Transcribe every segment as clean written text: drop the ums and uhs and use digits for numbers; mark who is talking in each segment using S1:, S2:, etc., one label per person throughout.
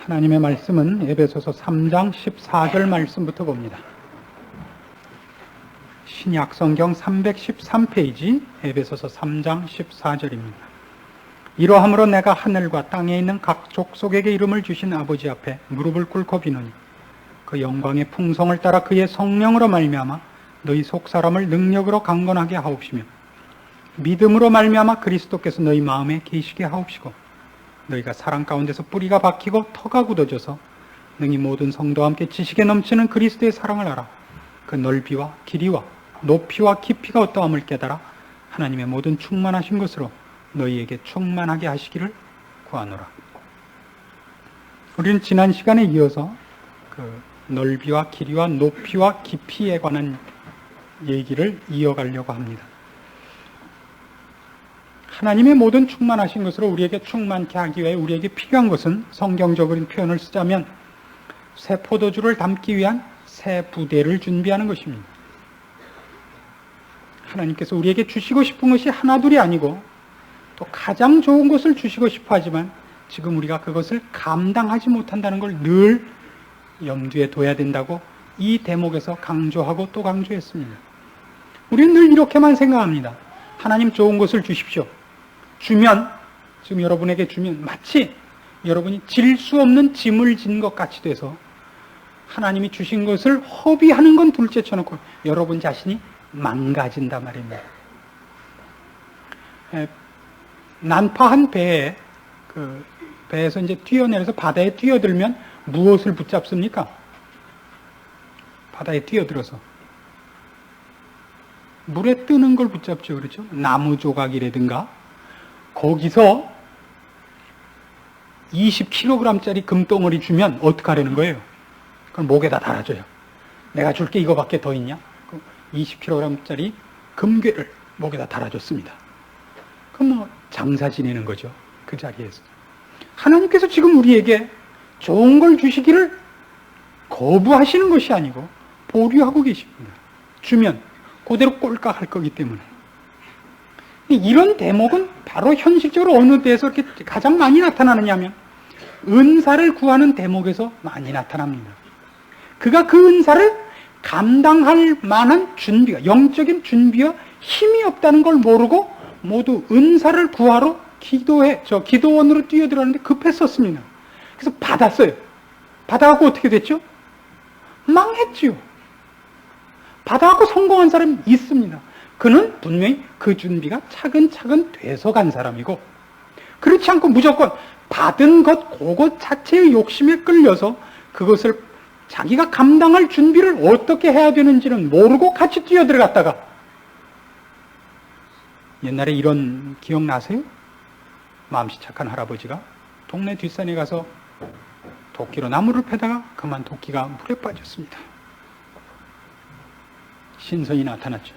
S1: 하나님의 말씀은 에베소서 3장 14절 말씀부터 봅니다. 신약성경 313페이지 에베소서 3장 14절입니다. 이러함으로 내가 하늘과 땅에 있는 각 족속에게 이름을 주신 아버지 앞에 무릎을 꿇고 비노니 그 영광의 풍성을 따라 그의 성령으로 말미암아 너희 속사람을 능력으로 강건하게 하옵시며 믿음으로 말미암아 그리스도께서 너희 마음에 계시게 하옵시고 너희가 사랑 가운데서 뿌리가 박히고 터가 굳어져서 능히 모든 성도와 함께 지식에 넘치는 그리스도의 사랑을 알아 그 넓이와 길이와 높이와 깊이가 어떠함을 깨달아 하나님의 모든 충만하신 것으로 너희에게 충만하게 하시기를 구하노라. 우리는 지난 시간에 이어서 그 넓이와 길이와 높이와 깊이에 관한 얘기를 이어가려고 합니다. 하나님의 모든 충만하신 것으로 우리에게 충만케 하기 위해 우리에게 필요한 것은 성경적인 표현을 쓰자면 새 포도주를 담기 위한 새 부대를 준비하는 것입니다. 하나님께서 우리에게 주시고 싶은 것이 하나둘이 아니고 또 가장 좋은 것을 주시고 싶어 하지만 지금 우리가 그것을 감당하지 못한다는 걸 늘 염두에 둬야 된다고 이 대목에서 강조하고 또 강조했습니다. 우리는 늘 이렇게만 생각합니다. 하나님 좋은 것을 주십시오. 주면, 지금 여러분에게 주면 마치 여러분이 질 수 없는 짐을 진 것 같이 돼서 하나님이 주신 것을 허비하는 건 둘째 쳐놓고 여러분 자신이 망가진단 말입니다. 난파한 배에, 배에서 이제 뛰어내려서 바다에 뛰어들면 무엇을 붙잡습니까? 바다에 뛰어들어서. 물에 뜨는 걸 붙잡죠. 그렇죠? 나무 조각이라든가. 거기서 20kg짜리 금덩어리 주면 어떡하려는 거예요? 그걸 목에다 달아줘요. 내가 줄게 이거밖에 더 있냐? 20kg짜리 금괴를 목에다 달아줬습니다. 그럼 뭐 장사 지내는 거죠. 그 자리에서. 하나님께서 지금 우리에게 좋은 걸 주시기를 거부하시는 것이 아니고 보류하고 계십니다. 주면 그대로 꼴깍할 거기 때문에. 이런 대목은 바로 현실적으로 어느 데에서 이렇게 가장 많이 나타나느냐 하면 은사를 구하는 대목에서 많이 나타납니다. 그가 그 은사를 감당할 만한 준비가, 영적인 준비와 힘이 없다는 걸 모르고 모두 은사를 구하러 기도원으로 뛰어들었는데 급했었습니다. 그래서 받았어요. 받아갖고 어떻게 됐죠? 망했지요. 받아갖고 성공한 사람이 있습니다. 그는 분명히 그 준비가 차근차근 돼서 간 사람이고, 그렇지 않고 무조건 받은 것 그것 자체의 욕심에 끌려서 그것을 자기가 감당할 준비를 어떻게 해야 되는지는 모르고 같이 뛰어들어갔다가, 옛날에 이런 기억나세요? 마음씨 착한 할아버지가 동네 뒷산에 가서 도끼로 나무를 패다가 그만 도끼가 물에 빠졌습니다. 신선이 나타났죠.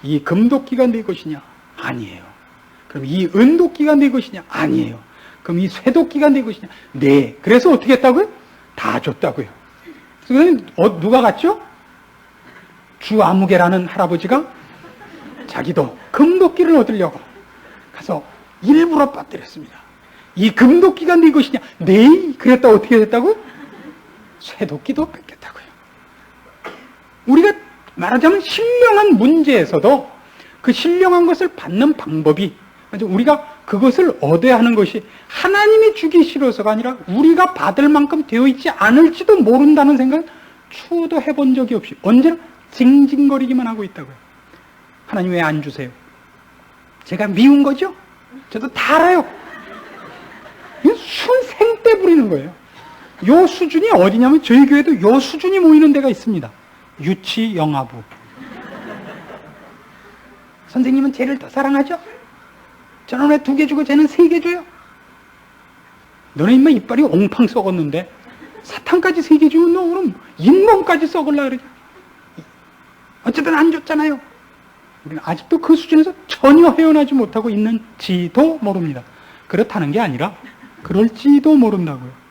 S1: 이 금도끼가 내 것이냐? 아니에요. 그럼 이 은도끼가 내 것이냐? 아니에요. 그럼 이 쇠도끼가 내 것이냐? 네. 그래서 어떻게 했다고요? 다 줬다고요. 그래서 누가 갔죠? 주아무개라는 할아버지가 자기도 금도끼를 얻으려고 가서 일부러 빠뜨렸습니다. 이 금도끼가 네 것이냐? 네. 그랬다 어떻게 됐다고? 쇠도끼도 뺏겼다고요. 우리가 말하자면 신령한 문제에서도 그 신령한 것을 받는 방법이, 우리가 그것을 얻어야 하는 것이 하나님이 주기 싫어서가 아니라 우리가 받을 만큼 되어 있지 않을지도 모른다는 생각을 추호도 해본 적이 없이 언제나 징징거리기만 하고 있다고요. 하나님 왜 안 주세요? 제가 미운 거죠? 저도 다 알아요. 순 생떼 부리는 거예요. 요 수준이 어디냐면 저희 교회도 요 수준이 모이는 데가 있습니다. 유치 영아부. 선생님은 쟤를 더 사랑하죠? 저는 왜 2개 주고 쟤는 3개 줘요? 너네 인마 이빨이 옹팡 썩었는데 사탕까지 3개 주면 너 그럼 잇몸까지 썩을라 그러죠. 어쨌든 안 줬잖아요. 우리는 아직도 그 수준에서 전혀 헤어나지 못하고 있는지도 모릅니다. 그렇다는 게 아니라 그럴지도 모른다고요.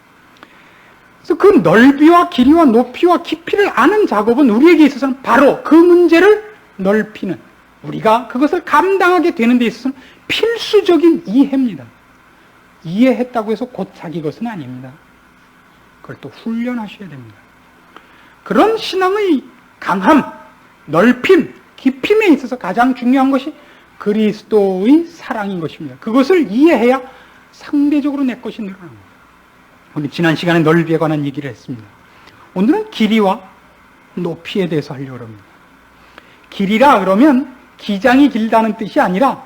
S1: 그래서 그 넓이와 길이와 높이와 깊이를 아는 작업은 우리에게 있어서는 바로 그 문제를 넓히는, 우리가 그것을 감당하게 되는 데 있어서는 필수적인 이해입니다. 이해했다고 해서 곧 자기 것은 아닙니다. 그걸 또 훈련하셔야 됩니다. 그런 신앙의 강함, 넓힘, 깊임에 있어서 가장 중요한 것이 그리스도의 사랑인 것입니다. 그것을 이해해야 상대적으로 내 것이 늘어납니다. 우리 지난 시간에 넓이에 관한 얘기를 했습니다. 오늘은 길이와 높이에 대해서 하려고 합니다. 길이라 그러면 기장이 길다는 뜻이 아니라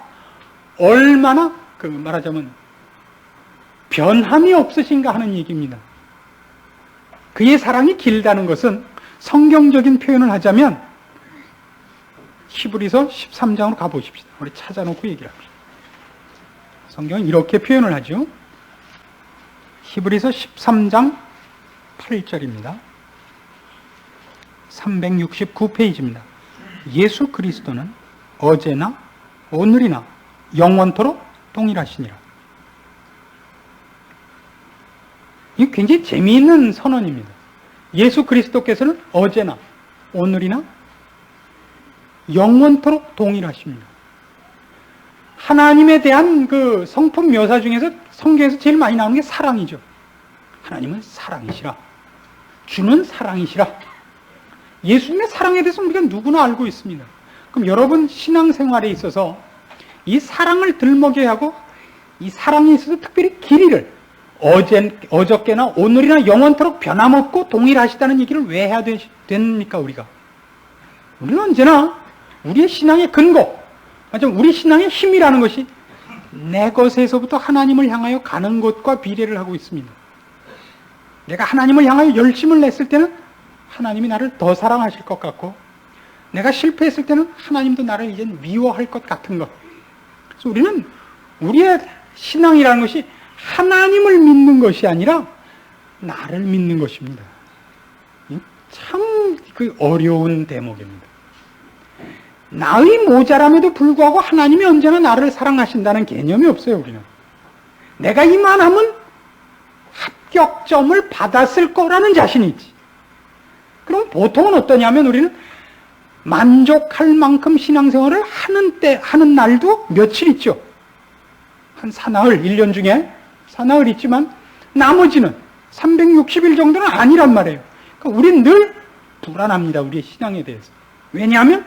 S1: 얼마나 말하자면 변함이 없으신가 하는 얘기입니다. 그의 사랑이 길다는 것은 성경적인 표현을 하자면 히브리서 13장으로 가보십시다. 우리 찾아놓고 얘기를 합시다. 성경은 이렇게 표현을 하죠. 히브리서 13장 8절입니다. 369페이지입니다. 예수 그리스도는 어제나 오늘이나 영원토록 동일하시니라. 이게 굉장히 재미있는 선언입니다. 예수 그리스도께서는 어제나 오늘이나 영원토록 동일하십니다. 하나님에 대한 그 성품 묘사 중에서 성경에서 제일 많이 나오는 게 사랑이죠. 하나님은 사랑이시라. 주는 사랑이시라. 예수님의 사랑에 대해서 우리가 누구나 알고 있습니다. 그럼 여러분 신앙생활에 있어서 이 사랑을 들먹여야 하고 이 사랑에 있어서 특별히 길이를 어저께나 오늘이나 영원토록 변함없고 동일하시다는 얘기를 왜 해야 됩니까 우리가? 우리는 언제나 우리의 신앙의 근거, 우리 신앙의 힘이라는 것이 내 것에서부터 하나님을 향하여 가는 것과 비례를 하고 있습니다. 내가 하나님을 향하여 열심을 냈을 때는 하나님이 나를 더 사랑하실 것 같고, 내가 실패했을 때는 하나님도 나를 이제 미워할 것 같은 것. 그래서 우리는 우리의 신앙이라는 것이 하나님을 믿는 것이 아니라 나를 믿는 것입니다. 참 어려운 대목입니다. 나의 모자람에도 불구하고 하나님이 언제나 나를 사랑하신다는 개념이 없어요, 우리는. 내가 이만하면 합격점을 받았을 거라는 자신이 있지. 그럼 보통은 어떠냐면 우리는 만족할 만큼 신앙생활을 하는 날도 며칠 있죠. 한 사나흘, 1년 중에 사나흘 있지만 나머지는 360일 정도는 아니란 말이에요. 그러니까 우리는 늘 불안합니다, 우리의 신앙에 대해서. 왜냐하면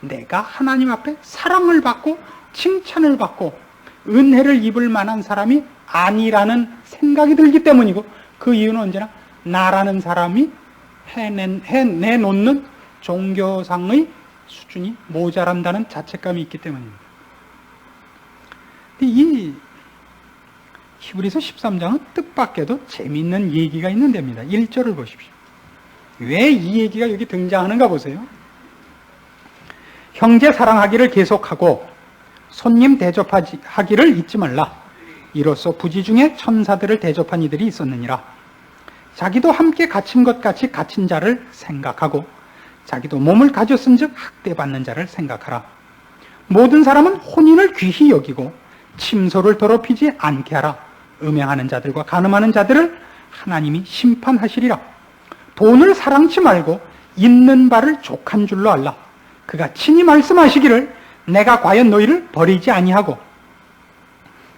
S1: 내가 하나님 앞에 사랑을 받고 칭찬을 받고 은혜를 입을 만한 사람이 아니라는 생각이 들기 때문이고, 그 이유는 언제나 나라는 사람이 해내놓는 종교상의 수준이 모자란다는 자책감이 있기 때문입니다. 이 히브리서 13장은 뜻밖에도 재미있는 얘기가 있는 데입니다. 1절을 보십시오. 왜 이 얘기가 여기 등장하는가 보세요. 형제 사랑하기를 계속하고 손님 대접하기를 잊지 말라. 이로써 부지 중에 천사들을 대접한 이들이 있었느니라. 자기도 함께 갇힌 것 같이 갇힌 자를 생각하고 자기도 몸을 가졌은 즉 학대받는 자를 생각하라. 모든 사람은 혼인을 귀히 여기고 침소를 더럽히지 않게 하라. 음행하는 자들과 간음하는 자들을 하나님이 심판하시리라. 돈을 사랑치 말고 있는 바를 족한 줄로 알라. 그가 친히 말씀하시기를 내가 과연 너희를 버리지 아니하고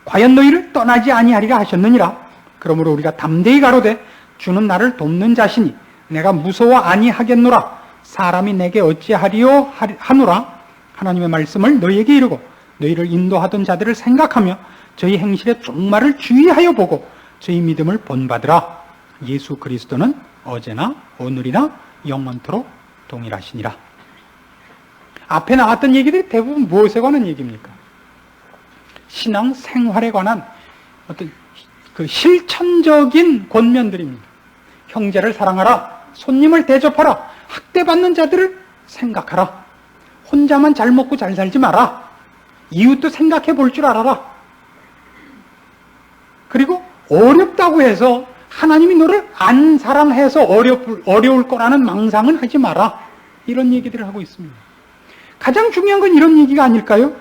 S1: 과연 너희를 떠나지 아니하리라 하셨느니라. 그러므로 우리가 담대히 가로되 주는 나를 돕는 자시니 내가 무서워 아니하겠노라. 사람이 내게 어찌하리요 하노라. 하나님의 말씀을 너희에게 이르고 너희를 인도하던 자들을 생각하며 저희 행실의 종말을 주의하여 보고 저희 믿음을 본받으라. 예수 그리스도는 어제나 오늘이나 영원토록 동일하시니라. 앞에 나왔던 얘기들이 대부분 무엇에 관한 얘기입니까? 신앙 생활에 관한 어떤 그 실천적인 권면들입니다. 형제를 사랑하라. 손님을 대접하라. 학대받는 자들을 생각하라. 혼자만 잘 먹고 잘 살지 마라. 이웃도 생각해 볼 줄 알아라. 그리고 어렵다고 해서 하나님이 너를 안 사랑해서 어려울 거라는 망상은 하지 마라. 이런 얘기들을 하고 있습니다. 가장 중요한 건 이런 얘기가 아닐까요?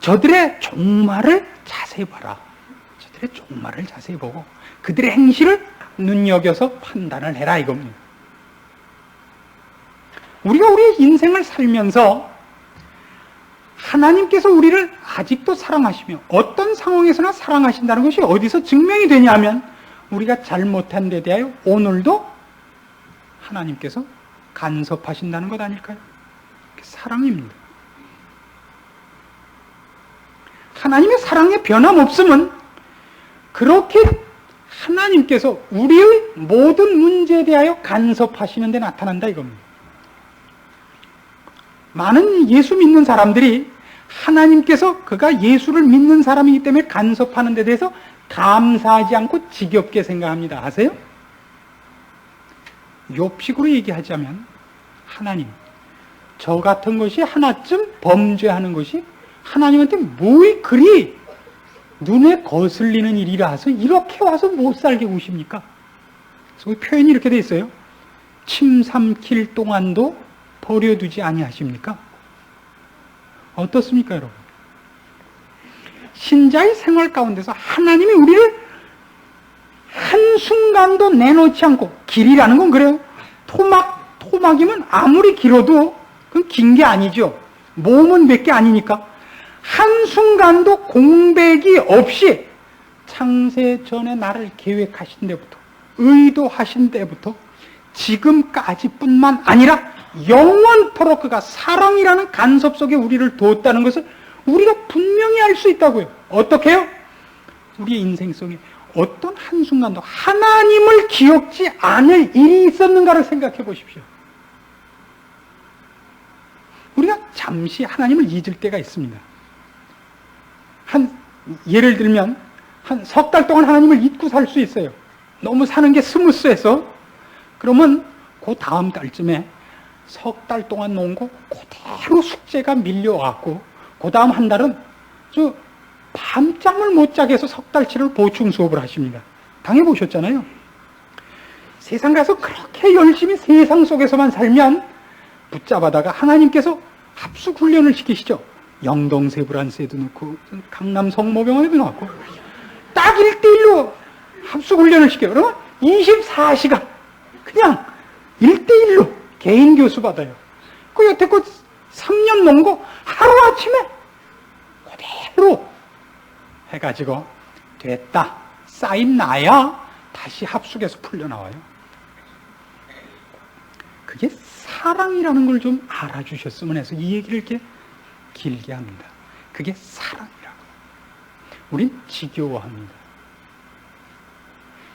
S1: 저들의 종말을 자세히 봐라. 저들의 종말을 자세히 보고 그들의 행실을 눈여겨서 판단을 해라, 이겁니다. 우리가 우리의 인생을 살면서 하나님께서 우리를 아직도 사랑하시며 어떤 상황에서나 사랑하신다는 것이 어디서 증명이 되냐면 우리가 잘못한 데 대하여 오늘도 하나님께서 간섭하신다는 것 아닐까요? 사랑입니다. 하나님의 사랑에 변함없음은 그렇게 하나님께서 우리의 모든 문제에 대하여 간섭하시는 데 나타난다 이겁니다. 많은 예수 믿는 사람들이 하나님께서 그가 예수를 믿는 사람이기 때문에 간섭하는 데 대해서 감사하지 않고 지겹게 생각합니다. 아세요? 욥식으로 얘기하자면 하나님, 저 같은 것이 하나쯤 범죄하는 것이 하나님한테 뭘 그리 눈에 거슬리는 일이라 해서 이렇게 와서 못 살게 구십니까? 그래서 표현이 이렇게 돼 있어요. 침 삼킬 동안도 버려두지 아니하십니까? 어떻습니까, 여러분? 신자의 생활 가운데서 하나님이 우리를 한순간도 내놓지 않고, 길이라는 건 그래요. 토막이면 아무리 길어도 그건 긴 게 아니죠. 몸은 몇 개 아니니까. 한순간도 공백이 없이 창세 전에 나를 계획하신 데부터, 의도하신 데부터 지금까지 뿐만 아니라 영원토록 그가 사랑이라는 간섭 속에 우리를 두었다는 것을 우리가 분명히 알 수 있다고요. 어떻게 해요? 우리의 인생 속에 어떤 한순간도 하나님을 기억지 않을 일이 있었는가를 생각해 보십시오. 우리가 잠시 하나님을 잊을 때가 있습니다. 예를 들면 한 석 달 동안 하나님을 잊고 살 수 있어요. 너무 사는 게 스무스해서. 그러면 그 다음 달쯤에 석 달 동안 놓은 거 그대로 숙제가 밀려왔고, 그 다음 한 달은 밤잠을 못 자게 해서 석 달치를 보충 수업을 하십니다. 당해보셨잖아요. 세상 가서 그렇게 열심히 세상 속에서만 살면 붙잡아다가 하나님께서 합숙훈련을 시키시죠. 영동세브란스에도 넣고 강남 성모병원에도 넣고 딱 1대1로 합숙훈련을 시켜요. 그러면 24시간 그냥 1대1로 개인 교수 받아요. 그 여태껏 3년 넘은 거 하루아침에 그대로 해가지고 됐다 사인 나야 다시 합숙에서 풀려나와요. 그게 사랑이라는 걸 좀 알아주셨으면 해서 이 얘기를 이렇게 길게 합니다. 그게 사랑이라고. 우린 지겨워합니다.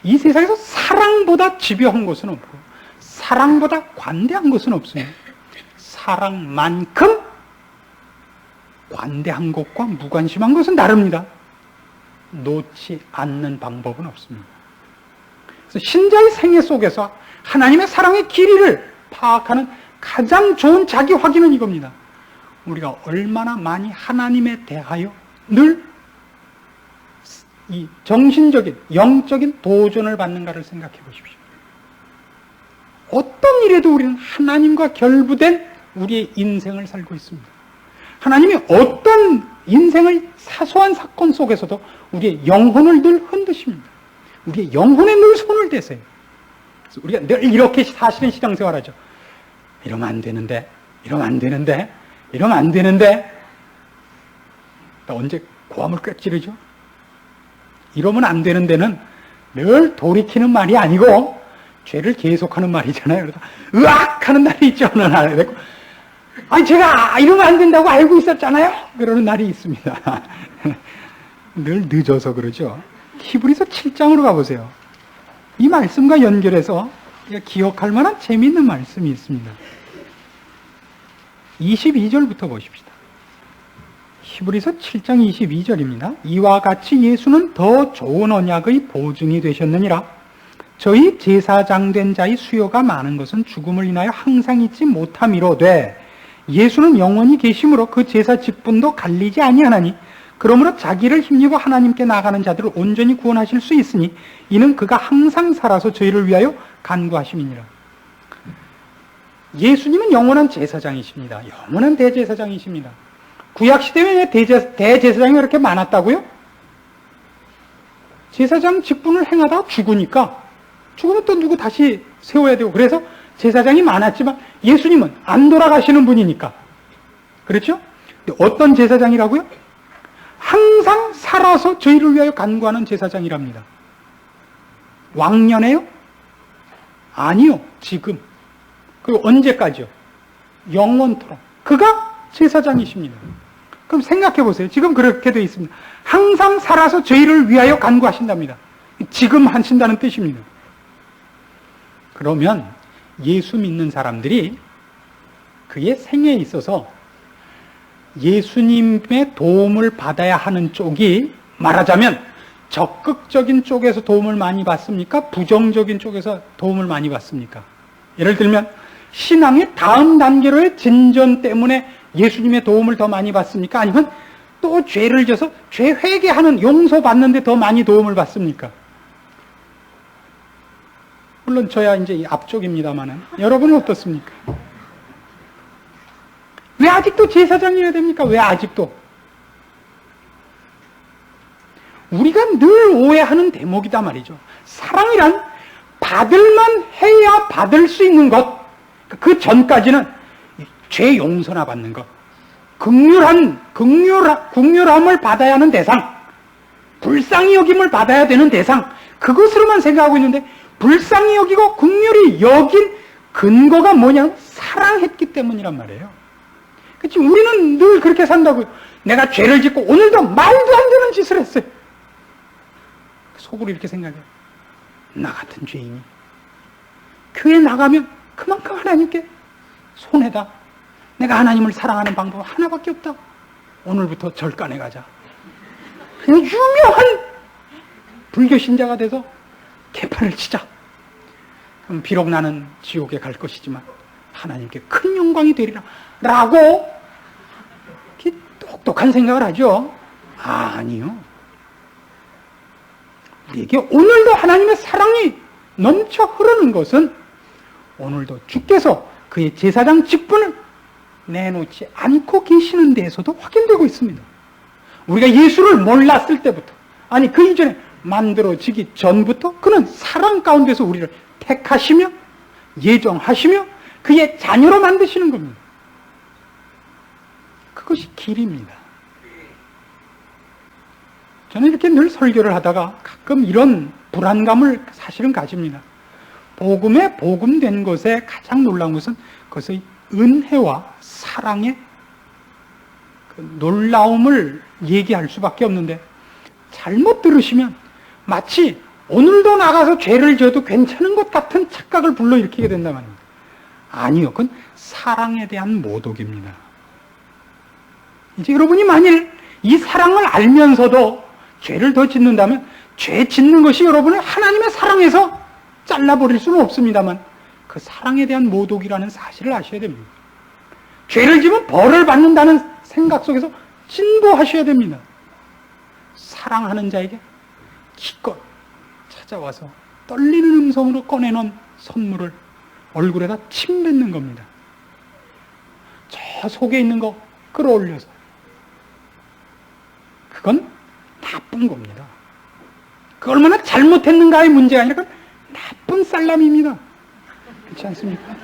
S1: 이 세상에서 사랑보다 집요한 것은 없고 사랑보다 관대한 것은 없습니다. 사랑만큼 관대한 것과 무관심한 것은 다릅니다. 놓지 않는 방법은 없습니다. 그래서 신자의 생애 속에서 하나님의 사랑의 길이를 파악하는 가장 좋은 자기 확인은 이겁니다. 우리가 얼마나 많이 하나님에 대하여 늘 이 정신적인, 영적인 도전을 받는가를 생각해 보십시오. 어떤 일에도 우리는 하나님과 결부된 우리의 인생을 살고 있습니다. 하나님이 어떤 인생의 사소한 사건 속에서도 우리의 영혼을 늘 흔드십니다. 우리의 영혼에 늘 손을 대세요. 그래서 우리가 늘 이렇게 사실은 신앙생활하죠. 이러면 안 되는데, 이러면 안 되는데, 이러면 안 되는데. 나 언제 고함을 꽥 지르죠? 이러면 안 되는 데는 늘 돌이키는 말이 아니고 죄를 계속하는 말이잖아요. 그래서 으악! 하는 날이 있죠. 어느 날. 아니 제가 이러면 안 된다고 알고 있었잖아요. 그러는 날이 있습니다. 늘 늦어서 그러죠. 히브리서 7장으로 가보세요. 이 말씀과 연결해서 기억할 만한 재미있는 말씀이 있습니다. 22절부터 보십시다. 히브리서 7장 22절입니다. 이와 같이 예수는 더 좋은 언약의 보증이 되셨느니라. 저희 제사장 된 자의 수요가 많은 것은 죽음을 인하여 항상 있지 못함이로되 예수는 영원히 계심으로 그 제사 직분도 갈리지 아니하나니 그러므로 자기를 힘입어 하나님께 나가는 자들을 온전히 구원하실 수 있으니 이는 그가 항상 살아서 저희를 위하여 간구하심이니라. 예수님은 영원한 제사장이십니다. 영원한 대제사장이십니다. 구약시대에 대제사장이 그렇게 많았다고요? 제사장 직분을 행하다 죽으니까 죽으면 또 누구 다시 세워야 되고 그래서 제사장이 많았지만 예수님은 안 돌아가시는 분이니까 그렇죠? 어떤 제사장이라고요? 항상 살아서 저희를 위하여 간구하는 제사장이랍니다. 왕년에요? 아니요, 지금. 그리고 언제까지요? 영원토록. 그가 제사장이십니다. 그럼 생각해 보세요. 지금 그렇게 되어 있습니다. 항상 살아서 저희를 위하여 간구하신답니다. 지금 하신다는 뜻입니다. 그러면 예수 믿는 사람들이 그의 생애에 있어서 예수님의 도움을 받아야 하는 쪽이 말하자면 적극적인 쪽에서 도움을 많이 받습니까? 부정적인 쪽에서 도움을 많이 받습니까? 예를 들면 신앙의 다음 단계로의 진전 때문에 예수님의 도움을 더 많이 받습니까? 아니면 또 죄를 져서 죄 회개하는 용서받는데 더 많이 도움을 받습니까? 물론 저야 이제 이 앞쪽입니다만은 여러분은 어떻습니까? 왜 아직도 제사장이어야 됩니까? 왜 아직도? 우리가 늘 오해하는 대목이다 말이죠. 사랑이란 받을만 해야 받을 수 있는 것. 그 전까지는 죄 용서나 받는 것. 긍휼함을 받아야 하는 대상. 불쌍히 여김을 받아야 되는 대상. 그것으로만 생각하고 있는데 불쌍히 여기고 긍휼히 여긴 근거가 뭐냐? 사랑했기 때문이란 말이에요. 그치? 우리는 늘 그렇게 산다고요. 내가 죄를 짓고 오늘도 말도 안 되는 짓을 했어요. 속으로 이렇게 생각해요. 나 같은 죄인이 교회 나가면 그만큼 하나님께 손해다. 내가 하나님을 사랑하는 방법 하나밖에 없다. 오늘부터 절간에 가자. 그냥 유명한 불교 신자가 돼서 개판을 치자. 그럼 비록 나는 지옥에 갈 것이지만 하나님께 큰 영광이 되리라 라고 이렇게 똑똑한 생각을 하죠. 아니요. 우리에게 오늘도 하나님의 사랑이 넘쳐 흐르는 것은 오늘도 주께서 그의 제사장 직분을 내놓지 않고 계시는 데에서도 확인되고 있습니다. 우리가 예수를 몰랐을 때부터, 아니 그 이전에 만들어지기 전부터 그는 사랑 가운데서 우리를 택하시며 예정하시며 그의 자녀로 만드시는 겁니다. 그것이 길입니다. 저는 이렇게 늘 설교를 하다가 가끔 이런 불안감을 사실은 가집니다. 복음에 복음된 것에 가장 놀라운 것은 그것의 은혜와 사랑의 그 놀라움을 얘기할 수밖에 없는데 잘못 들으시면 마치 오늘도 나가서 죄를 져도 괜찮은 것 같은 착각을 불러일으키게 된단 말입니다. 아니요, 그건 사랑에 대한 모독입니다. 이제 여러분이 만일 이 사랑을 알면서도 죄를 더 짓는다면 죄 짓는 것이 여러분을 하나님의 사랑에서 잘라버릴 수는 없습니다만 그 사랑에 대한 모독이라는 사실을 아셔야 됩니다. 죄를 지면 벌을 받는다는 생각 속에서 진보하셔야 됩니다. 사랑하는 자에게 기껏 찾아와서 떨리는 음성으로 꺼내놓은 선물을 얼굴에다 침 뱉는 겁니다. 저 속에 있는 거 끌어올려서. 그건 나쁜 겁니다. 그 얼마나 잘못했는가의 문제가 아니라 나쁜 살람입니다. 그렇지 않습니까?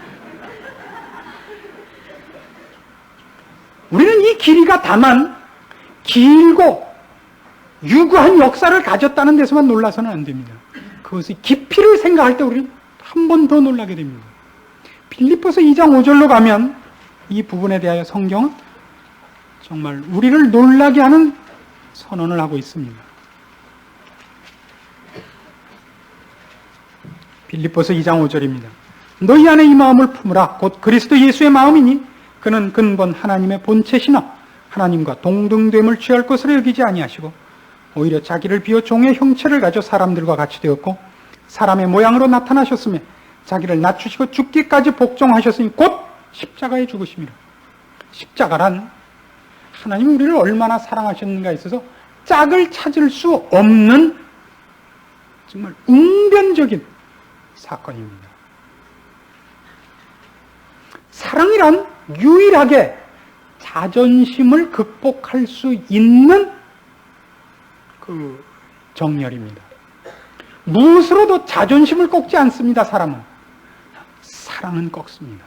S1: 우리는 이 길이가 다만 길고 유구한 역사를 가졌다는 데서만 놀라서는 안 됩니다. 그것의 깊이를 생각할 때 우리는 한 번 더 놀라게 됩니다. 빌립보서 2장 5절로 가면 이 부분에 대하여 성경은 정말 우리를 놀라게 하는 선언을 하고 있습니다. 빌립보서 2장 5절입니다. 너희 안에 이 마음을 품으라. 곧 그리스도 예수의 마음이니 그는 근본 하나님의 본체시나 하나님과 동등됨을 취할 것으로 여기지 아니하시고 오히려 자기를 비워 종의 형체를 가져 사람들과 같이 되었고 사람의 모양으로 나타나셨으며 자기를 낮추시고 죽기까지 복종하셨으니 곧 십자가에 죽으심이라. 십자가란 하나님이 우리를 얼마나 사랑하셨는가에 있어서 짝을 찾을 수 없는 정말 웅변적인 사건입니다. 사랑이란 유일하게 자존심을 극복할 수 있는 그 정열입니다. 무엇으로도 자존심을 꺾지 않습니다. 사랑은 꺾습니다.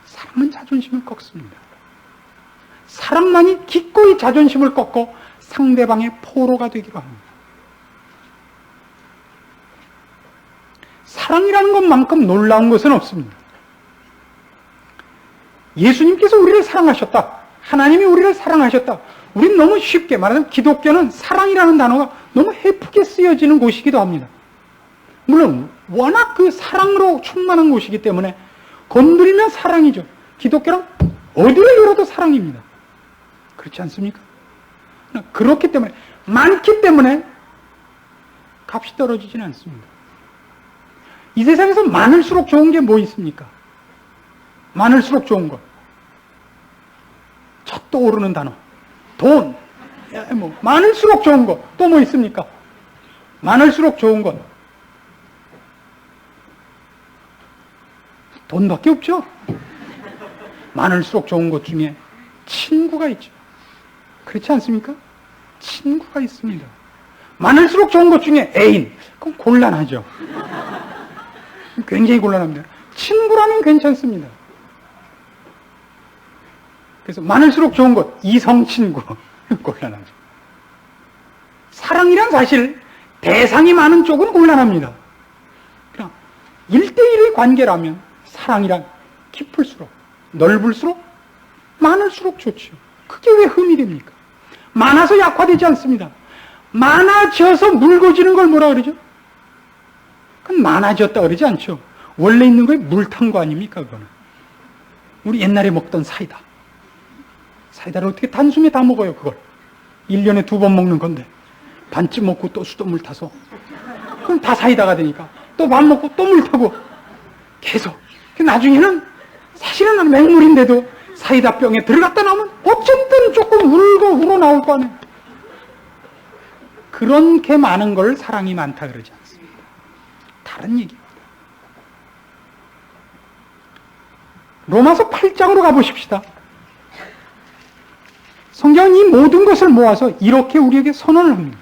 S1: 사랑은 자존심을 꺾습니다. 사랑만이 기꺼이 자존심을 꺾고 상대방의 포로가 되기로 합니다. 사랑이라는 것만큼 놀라운 것은 없습니다. 예수님께서 우리를 사랑하셨다. 하나님이 우리를 사랑하셨다. 우리는 너무 쉽게 말하면 기독교는 사랑이라는 단어가 너무 해프게 쓰여지는 곳이기도 합니다. 물론 워낙 그 사랑으로 충만한 곳이기 때문에 건드리면 사랑이죠. 기독교는 어디를 열어도 사랑입니다. 그렇지 않습니까? 그렇기 때문에 많기 때문에 값이 떨어지지는 않습니다. 이 세상에서 많을수록 좋은 게 뭐 있습니까? 많을수록 좋은 것. 첫 떠오르는 단어. 돈. 많을수록 좋은 것. 또 뭐 있습니까? 많을수록 좋은 것. 돈밖에 없죠? 많을수록 좋은 것 중에 친구가 있죠. 그렇지 않습니까? 친구가 있습니다. 많을수록 좋은 것 중에 애인. 그럼 곤란하죠. 굉장히 곤란합니다. 친구라면 괜찮습니다. 그래서 많을수록 좋은 것, 이성 친구. 곤란하죠. 사랑이란 사실 대상이 많은 쪽은 곤란합니다. 그냥 1대1의 관계라면 사랑이란 깊을수록, 넓을수록, 많을수록 좋죠. 그게 왜 흠이 됩니까? 많아서 약화되지 않습니다. 많아져서 묽어지는 걸 뭐라 그러죠? 그건 많아졌다 그러지 않죠. 원래 있는 거에 물 탄 거 아닙니까, 그거는? 우리 옛날에 먹던 사이다. 사이다를 어떻게 단숨에 다 먹어요, 그걸. 1년에 2번 먹는 건데. 반쯤 먹고 또 수돗물 타서. 그럼 다 사이다가 되니까. 또 밥 먹고 또 물 타고. 계속. 나중에는 사실은 맹물인데도 사이다 병에 들어갔다 나오면 어쨌든 조금 울고 우러나올 거 아니에요. 그렇게 많은 걸 사랑이 많다 그러지 않습니다. 다른 얘기입니다. 로마서 8장으로 가보십시다. 성경은 이 모든 것을 모아서 이렇게 우리에게 선언을 합니다.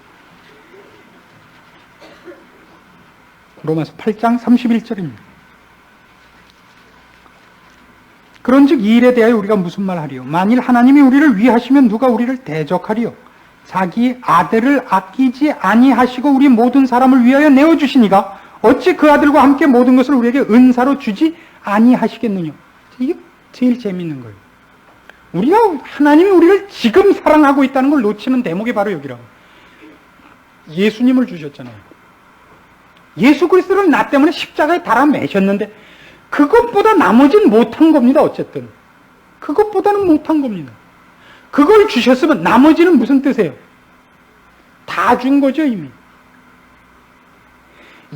S1: 로마서 8장 31절입니다. 그런즉 이 일에 대하여 우리가 무슨 말 하리요? 만일 하나님이 우리를 위하시면 누가 우리를 대적하리요? 자기 아들을 아끼지 아니하시고 우리 모든 사람을 위하여 내어주시니가 어찌 그 아들과 함께 모든 것을 우리에게 은사로 주지 아니하시겠느냐? 이게 제일 재밌는 거예요. 우리가 하나님이 우리를 지금 사랑하고 있다는 걸 놓치는 대목이 바로 여기라고. 예수님을 주셨잖아요. 예수 그리스도를 나 때문에 십자가에 달아 매셨는데 그것보다 나머지는 못한 겁니다. 어쨌든 그것보다는 못한 겁니다. 그걸 주셨으면 나머지는 무슨 뜻이에요? 다 준 거죠 이미.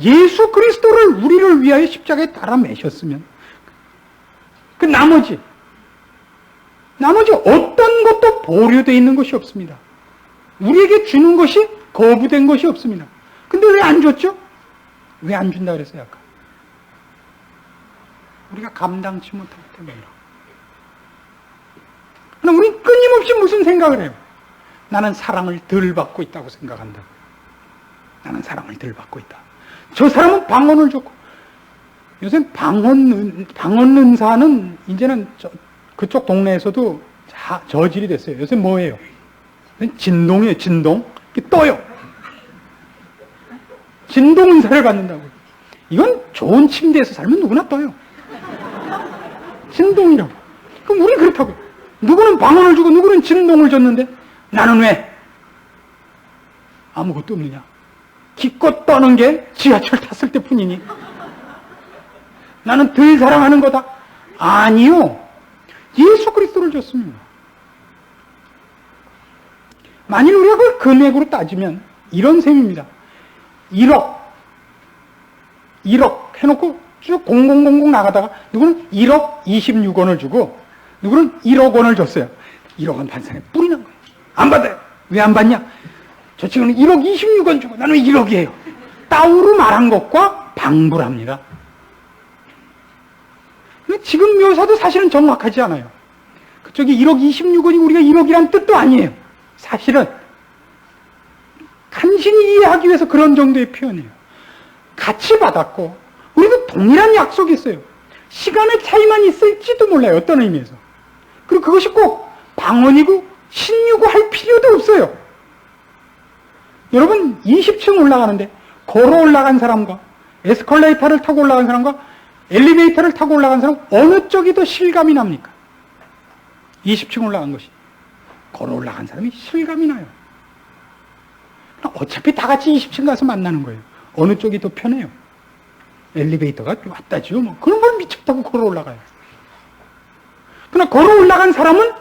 S1: 예수 그리스도를 우리를 위하여 십자가에 달아 매셨으면 그 나머지 어떤 것도 보류되어 있는 것이 없습니다. 우리에게 주는 것이 거부된 것이 없습니다. 근데 왜 안 줬죠? 왜 안 준다 그랬어요 아까? 우리가 감당치 못하기 때문이라. 그럼 우리는 끊임없이 무슨 생각을 해요? 나는 사랑을 덜 받고 있다고 생각한다. 나는 사랑을 덜 받고 있다. 저 사람은 방언을 줬고, 요새 방언 은사는 이제는 그쪽 동네에서도 저질이 됐어요. 요새 뭐예요? 진동이에요, 진동. 떠요. 진동 은사를 받는다고. 이건 좋은 침대에서 살면 누구나 떠요. 진동이라고. 그럼 우리 그렇다고요. 누구는 방언을 주고 누구는 진동을 줬는데 나는 왜 아무것도 없느냐? 기껏 떠는 게 지하철 탔을 때뿐이니 나는 덜 사랑하는 거다. 아니요. 예수 그리스도를 줬습니다. 만일 우리가 그걸 금액으로 따지면 이런 셈입니다. 1억 해놓고 쭉 0000 나가다가 누구는 1억 26원을 주고 누구는 1억 원을 줬어요. 1억 원 반상에 뿌리는 거예요. 안 받아요. 왜 안 받냐? 저 친구는 1억 26원 주고 나는 1억이에요. 따오로 말한 것과 방불합니다. 지금 묘사도 사실은 정확하지 않아요. 그쪽이 1억 26원이 우리가 1억이란 뜻도 아니에요. 사실은 간신히 이해하기 위해서 그런 정도의 표현이에요. 같이 받았고 우리도 동일한 약속이 있어요. 시간의 차이만 있을지도 몰라요. 어떤 의미에서. 그리고 그것이 꼭 방언이고 신유고 할 필요도 없어요. 여러분 20층 올라가는데 걸어 올라간 사람과 에스컬레이터를 타고 올라간 사람과 엘리베이터를 타고 올라간 사람 어느 쪽이 더 실감이 납니까? 20층 올라간 것이. 걸어 올라간 사람이 실감이 나요. 어차피 다 같이 20층 가서 만나는 거예요. 어느 쪽이 더 편해요? 엘리베이터가 왔다지요. 뭐 그런 걸 미쳤다고 걸어 올라가요. 그러나 걸어 올라간 사람은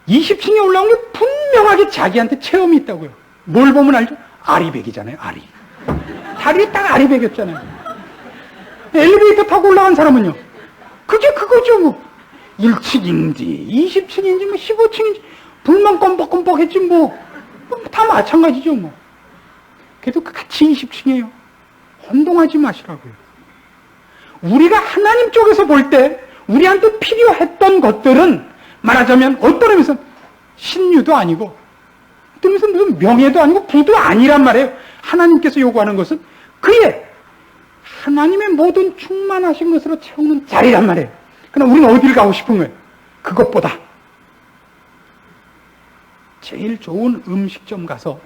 S1: 20층에 올라온 게 분명하게 자기한테 체험이 있다고요. 뭘 보면 알죠? 아리백이잖아요. 아리. 다리에 딱 아리백이었잖아요. 엘리베이터 타고 올라간 사람은요. 그게 그거죠. 뭐 1층인지 20층인지 뭐 15층인지 불만 껌뻑껌뻑 했지 뭐 다 마찬가지죠. 뭐 그래도 같이 20층이에요. 혼동하지 마시라고요. 우리가 하나님 쪽에서 볼 때 우리한테 필요했던 것들은 말하자면 어떤 의미에서 신유도 아니고 어떤 의미에서 무슨 명예도 아니고 부도 아니란 말이에요. 하나님께서 요구하는 것은 그의 하나님의 모든 충만하신 것으로 채우는 자리란 말이에요. 그러나 우리는 어디를 가고 싶은 거예요? 그것보다 제일 좋은 음식점 가서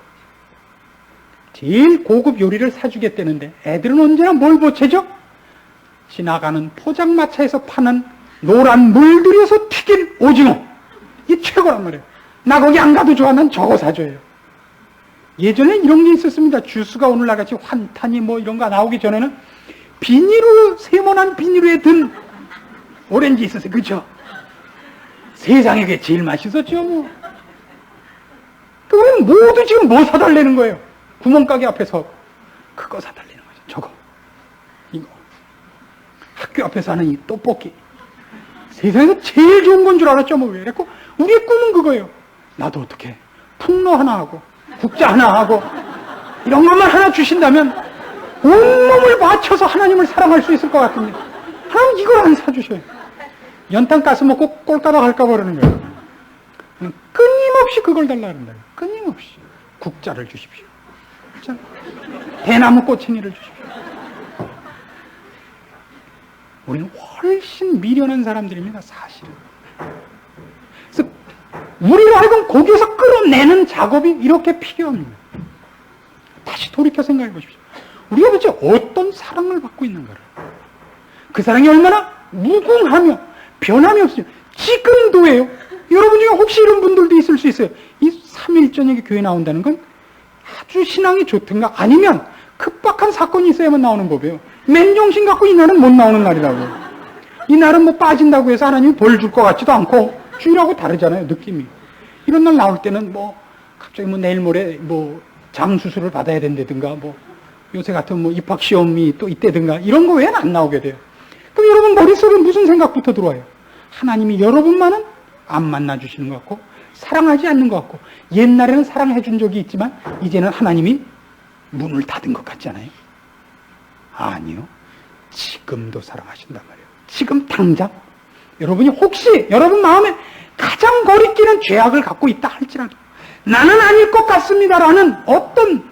S1: 제일 고급 요리를 사주겠다는데 애들은 언제나 뭘 보채죠? 지나가는 포장마차에서 파는 노란 물 들여서 튀긴 오징어. 이게 최고란 말이에요. 나 거기 안 가도 좋아. 난 저거 사줘요. 예전에 이런 게 있었습니다. 주스가 오늘날같이 환탄이 뭐 이런 거 나오기 전에는 비닐로, 세모난 비닐에 든 오렌지 있었어요. 그죠? 세상에 그게 제일 맛있었죠, 뭐. 그럼 모두 지금 뭐 사달라는 거예요? 구멍가게 앞에서 그거 사달라는 거죠. 저거. 이거. 학교 앞에서 하는 이 떡볶이. 세상에서 제일 좋은 건 줄 알았죠, 뭐. 왜? 그래서 우리의 꿈은 그거예요. 나도 어떻게 풍로 하나 하고 국자 하나 하고 이런 것만 하나 주신다면 온몸을 바쳐서 하나님을 사랑할 수 있을 것 같은데 하나님 이걸 안 사주셔요. 연탄 가스 먹고 꼴까봐 갈까봐 그러는 거예요. 끊임없이 그걸 달라 그런다. 끊임없이 국자를 주십시오. 그렇죠? 대나무 꼬챙이를 주십시오. 우리는 훨씬 미련한 사람들입니다. 사실은. 그래서 우리로 하여금 거기에서 끌어내는 작업이 이렇게 필요합니다. 다시 돌이켜 생각해 보십시오. 우리가 도대체 어떤 사랑을 받고 있는가를. 그 사랑이 얼마나 무궁하며 변함이 없어요. 지금도예요. 여러분 중에 혹시 이런 분들도 있을 수 있어요. 이 3일 저녁에 교회 나온다는 건 아주 신앙이 좋든가 아니면 급박한 사건이 있어야만 나오는 법이에요. 맨정신 갖고 이 날은 못 나오는 날이라고요. 이 날은 뭐 빠진다고 해서 하나님이 벌 줄 것 같지도 않고 주일하고 다르잖아요. 느낌이. 이런 날 나올 때는 뭐 갑자기 뭐 내일 모레 뭐 장수술을 받아야 된다든가 뭐 요새 같은 뭐 입학시험이 또 있다든가 이런 거 외에는 안 나오게 돼요. 그럼 여러분 머릿속에 무슨 생각부터 들어와요? 하나님이 여러분만은 안 만나주시는 것 같고 사랑하지 않는 것 같고 옛날에는 사랑해 준 적이 있지만 이제는 하나님이 문을 닫은 것 같지 않아요? 아니요. 지금도 사랑하신단 말이에요. 지금 당장 여러분이 혹시 여러분 마음에 가장 거리끼는 죄악을 갖고 있다 할지라도 나는 아닐 것 같습니다라는 어떤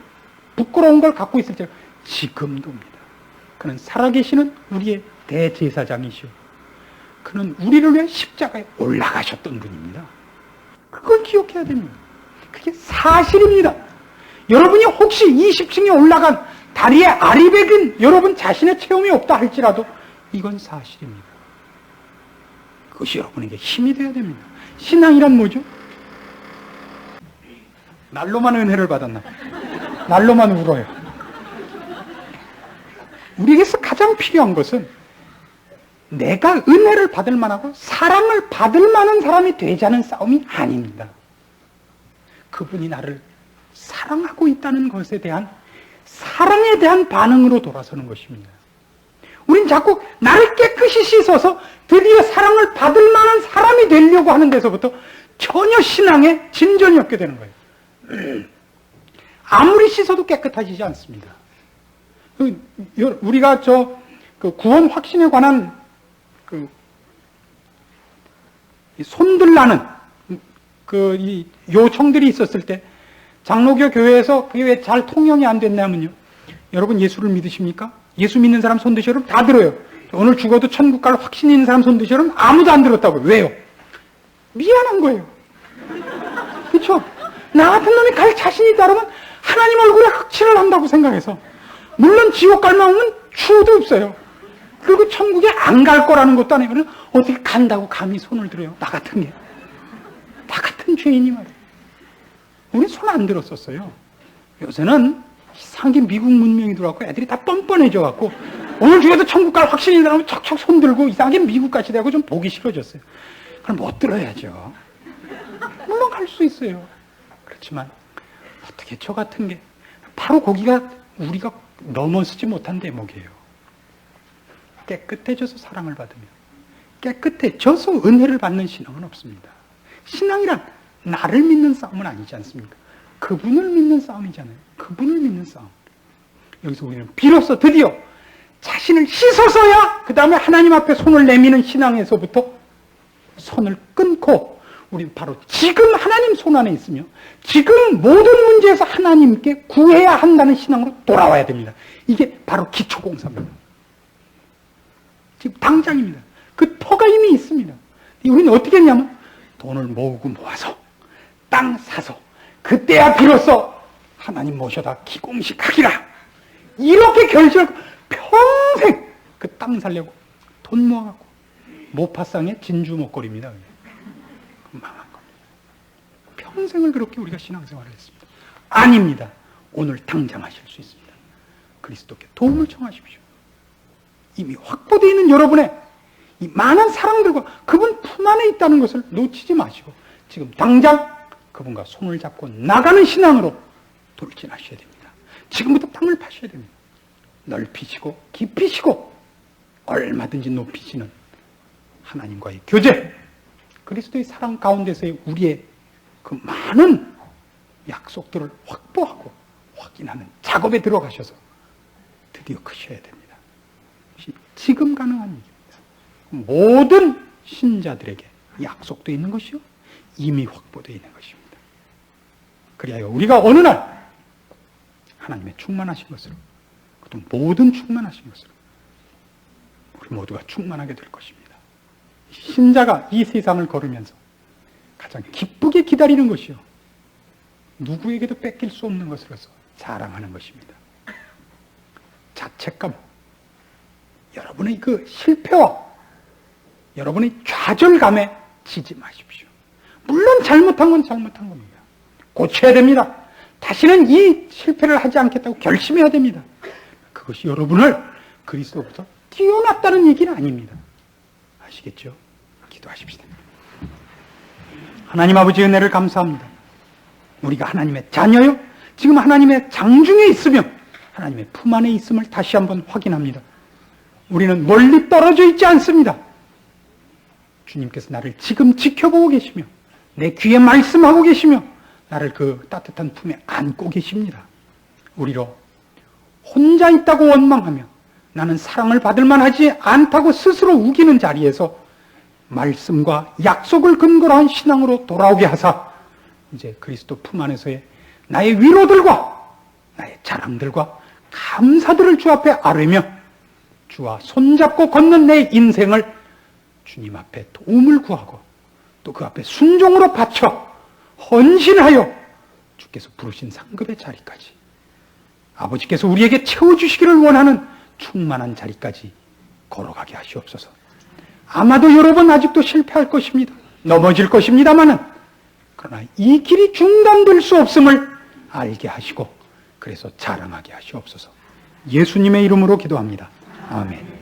S1: 부끄러운 걸 갖고 있을지라도 지금도입니다. 그는 살아계시는 우리의 대제사장이시오. 그는 우리를 위해 십자가에 올라가셨던 분입니다. 그걸 기억해야 됩니다. 그게 사실입니다. 여러분이 혹시 20층에 올라간 다리에 아리백은 여러분 자신의 체험이 없다 할지라도 이건 사실입니다. 그것이 여러분에게 힘이 되어야 됩니다. 신앙이란 뭐죠? 날로만 은혜를 받았나? 날로만 울어요. 우리에게서 가장 필요한 것은 내가 은혜를 받을 만하고 사랑을 받을 만한 사람이 되자는 싸움이 아닙니다. 그분이 나를 사랑하고 있다는 것에 대한 사랑에 대한 반응으로 돌아서는 것입니다. 우린 자꾸 나를 깨끗이 씻어서 드디어 사랑을 받을 만한 사람이 되려고 하는 데서부터 전혀 신앙에 진전이 없게 되는 거예요. 아무리 씻어도 깨끗해지지 않습니다. 우리가 구원 확신에 관한 손들라는 이 요청들이 있었을 때 장로교 교회에서 그게 왜 잘 통용이 안 됐냐면요. 여러분 예수를 믿으십니까? 예수 믿는 사람 손 드셔? 그럼 다 들어요. 오늘 죽어도 천국 갈 확신 있는 사람 손 드셔? 그럼 아무도 안 들었다고요. 왜요? 미안한 거예요. 그렇죠? 나 같은 놈이 갈 자신이 있다 그러면 하나님 얼굴에 흑칠을 한다고 생각해서, 물론 지옥 갈 마음은 추호도 없어요. 그리고 천국에 안 갈 거라는 것도 아니고 어떻게 간다고 감히 손을 들어요? 나 같은 게. 나 같은 죄인이 말이에요. 우리 손 안 들었었어요. 요새는 이상하게 미국 문명이 들어왔고 애들이 다 뻔뻔해져갖고 오늘 중에도 천국 갈 확신이 나면 척척 손 들고 이상하게 미국같이 되고 좀 보기 싫어졌어요. 그럼 못 들어야죠. 물론 갈 수 있어요. 그렇지만 어떻게 저 같은 게 바로 거기가 우리가 넘어서지 못한 대목이에요. 깨끗해져서 사랑을 받으며 깨끗해져서 은혜를 받는 신앙은 없습니다. 신앙이란 나를 믿는 싸움은 아니지 않습니까? 그분을 믿는 싸움이잖아요. 그분을 믿는 싸움. 여기서 우리는 비로소 드디어 자신을 씻어서야 그 다음에 하나님 앞에 손을 내미는 신앙에서부터 손을 끊고 우리는 바로 지금 하나님 손 안에 있으며 지금 모든 문제에서 하나님께 구해야 한다는 신앙으로 돌아와야 됩니다. 이게 바로 기초공사입니다. 지금 당장입니다. 그 터가 이미 있습니다. 우리는 어떻게 했냐면 돈을 모으고 모아서 땅 사서 그때야 비로소 하나님 모셔다 기공식하기라 이렇게 결심하고 평생 그 땅 살려고 돈 모아갖고 모파상의 진주 목걸이입니다. 망한 겁니다. 평생을 그렇게 우리가 신앙생활을 했습니다. 아닙니다. 오늘 당장 하실 수 있습니다. 그리스도께 도움을 청하십시오. 이미 확보되어 있는 여러분의 이 많은 사랑들과 그분 품 안에 있다는 것을 놓치지 마시고 지금 당장 그분과 손을 잡고 나가는 신앙으로 돌진하셔야 됩니다. 지금부터 땅을 파셔야 됩니다. 넓히시고 깊이시고 얼마든지 높이시는 하나님과의 교제, 그리스도의 사랑 가운데서의 우리의 그 많은 약속들을 확보하고 확인하는 작업에 들어가셔서 드디어 크셔야 됩니다. 지금 가능한 일입니다. 모든 신자들에게 약속되어 있는 것이요 이미 확보되어 있는 것입니다. 그리하여 우리가 어느 날 하나님의 충만하신 것으로, 그것도 모든 충만하신 것으로 우리 모두가 충만하게 될 것입니다. 신자가 이 세상을 걸으면서 가장 기쁘게 기다리는 것이요 누구에게도 뺏길 수 없는 것으로서 자랑하는 것입니다. 자책감, 여러분의 그 실패와 여러분의 좌절감에 지지 마십시오. 물론 잘못한 건 잘못한 겁니다. 고쳐야 됩니다. 다시는 이 실패를 하지 않겠다고 결심해야 됩니다. 그것이 여러분을 그리스도로부터 띄어놨다는 얘기는 아닙니다. 아시겠죠? 기도하십시다. 하나님 아버지의 은혜를 감사합니다. 우리가 하나님의 자녀요, 지금 하나님의 장중에 있으며 하나님의 품 안에 있음을 다시 한번 확인합니다. 우리는 멀리 떨어져 있지 않습니다. 주님께서 나를 지금 지켜보고 계시며 내 귀에 말씀하고 계시며 나를 그 따뜻한 품에 안고 계십니다. 우리로 혼자 있다고 원망하며 나는 사랑을 받을 만하지 않다고 스스로 우기는 자리에서 말씀과 약속을 근거로 한 신앙으로 돌아오게 하사 이제 그리스도 품 안에서의 나의 위로들과 나의 자랑들과 감사들을 주 앞에 아뢰며 주와 손잡고 걷는 내 인생을 주님 앞에 도움을 구하고 또 그 앞에 순종으로 바쳐 헌신하여 주께서 부르신 상급의 자리까지, 아버지께서 우리에게 채워주시기를 원하는 충만한 자리까지 걸어가게 하시옵소서. 아마도 여러 번 아직도 실패할 것입니다. 넘어질 것입니다마는 그러나 이 길이 중단될 수 없음을 알게 하시고 그래서 자랑하게 하시옵소서. 예수님의 이름으로 기도합니다. 아멘.